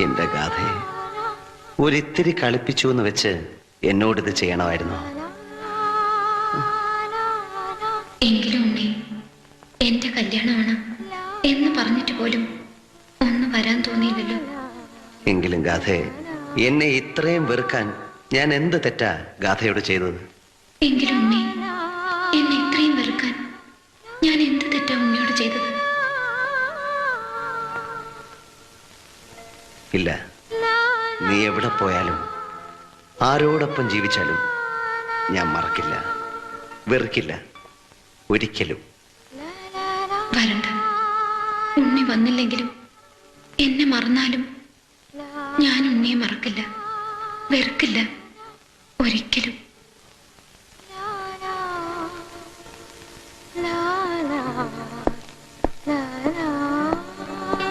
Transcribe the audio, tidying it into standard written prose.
എന്റെ ഗാഥയെ ഒരിത്തിരി കളിപ്പിച്ചു എന്ന് വെച്ച് എന്നോടിത് ചെയ്യണമായിരുന്നു. എങ്കിലും ഉണ്ണി, എന്റെ കല്യാണമാണ് എന്ന് പറഞ്ഞിട്ട് പോലും ഒന്ന് വരാൻ തോന്നിയില്ലല്ലോ. എങ്കിലും ഗാഥയെ എന്നെ ഇത്രയും വെറുക്കാൻ ഞാൻ എന്ത് തെറ്റാ ഗാഥയോട് ചെയ്തത്? എങ്കിലും ഉണ്ണി, എന്നെ ഇത്രയും വെറുക്കാൻ ഞാൻ എന്ത് തെറ്റാ ഉണ്ണിയോട് ചെയ്തത്? ഇല്ല, നീ എവിടെ പോയാലും ആരോടൊപ്പം ജീവിച്ചാലും ഞാൻ മറക്കില്ല, വെറുക്കില്ല, ഒരിക്കലും. വരണ്ട, ഉണ്ണി വന്നില്ലെങ്കിലും എന്നെ മറന്നാലും ഞാൻ ഉണ്ണിയെ മറക്കില്ല, വെറുക്കില്ല, ഒരിക്കലും.